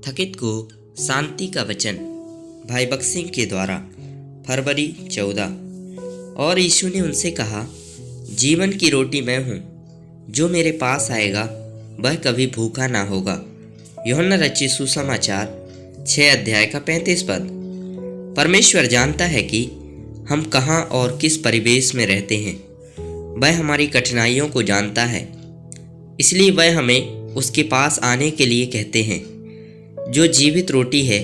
थकित को शांति का वचन भाई बक्सिंग के द्वारा फरवरी 14। और यीशु ने उनसे कहा, जीवन की रोटी मैं हूँ, जो मेरे पास आएगा वह कभी भूखा ना होगा। यूहन्ना रचित सुसमाचार 6 अध्याय का 35 पद। परमेश्वर जानता है कि हम कहाँ और किस परिवेश में रहते हैं। वह हमारी कठिनाइयों को जानता है, इसलिए वह हमें उसके पास आने के लिए कहते हैं। जो जीवित रोटी है,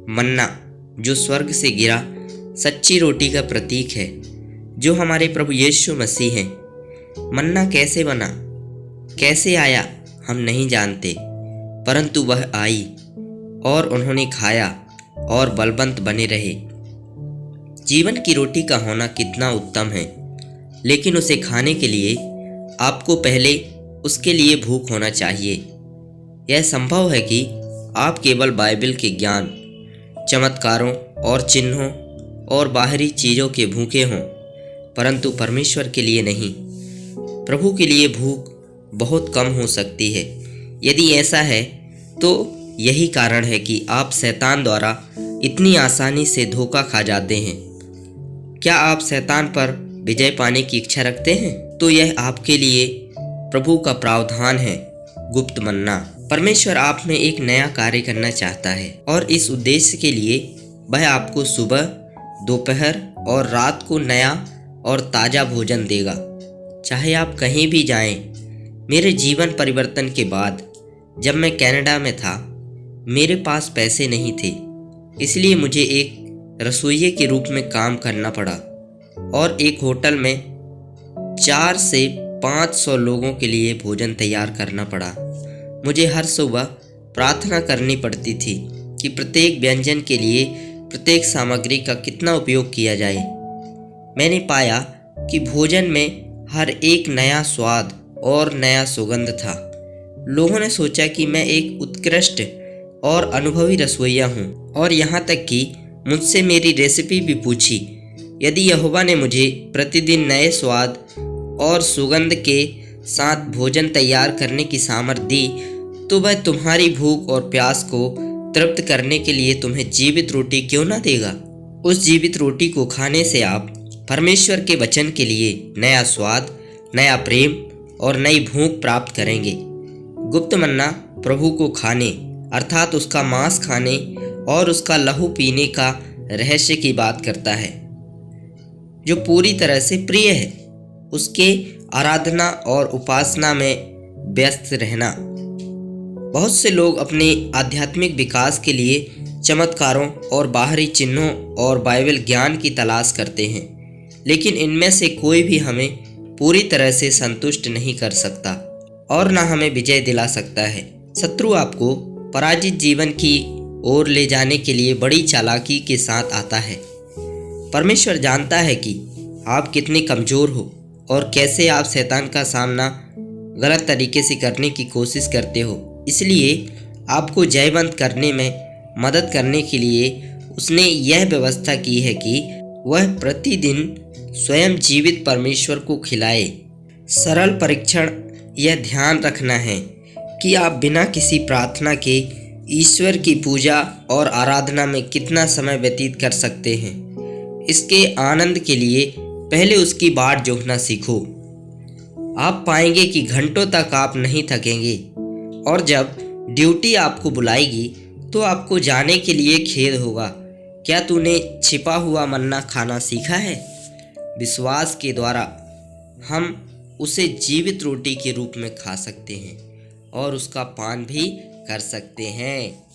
मन्ना, जो स्वर्ग से गिरा सच्ची रोटी का प्रतीक है, जो हमारे प्रभु यीशु मसीह हैं। मन्ना कैसे बना, कैसे आया, हम नहीं जानते, परंतु वह आई और उन्होंने खाया और बलवंत बने रहे। जीवन की रोटी का होना कितना उत्तम है, लेकिन उसे खाने के लिए आपको पहले उसके लिए भूख होना चाहिए। यह संभव है कि आप केवल बाइबल के ज्ञान, चमत्कारों और चिन्हों और बाहरी चीज़ों के भूखे हों, परंतु परमेश्वर के लिए नहीं। प्रभु के लिए भूख बहुत कम हो सकती है। यदि ऐसा है तो यही कारण है कि आप शैतान द्वारा इतनी आसानी से धोखा खा जाते हैं। क्या आप शैतान पर विजय पाने की इच्छा रखते हैं? तो यह आपके लिए प्रभु का प्रावधान है, गुप्त मन्ना। परमेश्वर आप में एक नया कार्य करना चाहता है और इस उद्देश्य के लिए वह आपको सुबह, दोपहर और रात को नया और ताज़ा भोजन देगा, चाहे आप कहीं भी जाएं। मेरे जीवन परिवर्तन के बाद जब मैं कनाडा में था, मेरे पास पैसे नहीं थे, इसलिए मुझे एक रसोइये के रूप में काम करना पड़ा और एक होटल में 400 से 500 लोगों के लिए भोजन तैयार करना पड़ा। मुझे हर सुबह प्रार्थना करनी पड़ती थी कि प्रत्येक व्यंजन के लिए प्रत्येक सामग्री का कितना उपयोग किया जाए। मैंने पाया कि भोजन में हर एक नया स्वाद और नया सुगंध था। लोगों ने सोचा कि मैं एक उत्कृष्ट और अनुभवी रसोइया हूँ और यहाँ तक कि मुझसे मेरी रेसिपी भी पूछी। यदि यहोवा ने मुझे प्रतिदिन नए स्वाद और सुगंध के साथ भोजन तैयार करने की सामर्थ्य दी, तो वह तुम्हारी भूख और प्यास को तृप्त करने के लिए तुम्हें जीवित रोटी क्यों ना देगा। उस जीवित रोटी को खाने से आप परमेश्वर के वचन के लिए नया स्वाद, नया प्रेम और नई भूख प्राप्त करेंगे। गुप्त मन्ना प्रभु को खाने अर्थात उसका मांस खाने और उसका लहू पीने का रहस्य की बात करता है, जो पूरी तरह से प्रिय है। उसके आराधना और उपासना में व्यस्त रहना। बहुत से लोग अपने आध्यात्मिक विकास के लिए चमत्कारों और बाहरी चिन्हों और बाइबल ज्ञान की तलाश करते हैं, लेकिन इनमें से कोई भी हमें पूरी तरह से संतुष्ट नहीं कर सकता और न हमें विजय दिला सकता है। शत्रु आपको पराजित जीवन की ओर ले जाने के लिए बड़ी चालाकी के साथ आता है। परमेश्वर जानता है कि आप कितने कमज़ोर हो और कैसे आप शैतान का सामना गलत तरीके से करने की कोशिश करते हो। इसलिए आपको जयवंत करने में मदद करने के लिए उसने यह व्यवस्था की है कि वह प्रतिदिन स्वयं जीवित परमेश्वर को खिलाए। सरल परीक्षण यह ध्यान रखना है कि आप बिना किसी प्रार्थना के ईश्वर की पूजा और आराधना में कितना समय व्यतीत कर सकते हैं। इसके आनंद के लिए पहले उसकी बाट जोहना सीखो। आप पाएंगे कि घंटों तक आप नहीं थकेंगे और जब ड्यूटी आपको बुलाएगी तो आपको जाने के लिए खेद होगा। क्या तूने छिपा हुआ मन्ना खाना सीखा है? विश्वास के द्वारा हम उसे जीवित रोटी के रूप में खा सकते हैं और उसका पान भी कर सकते हैं।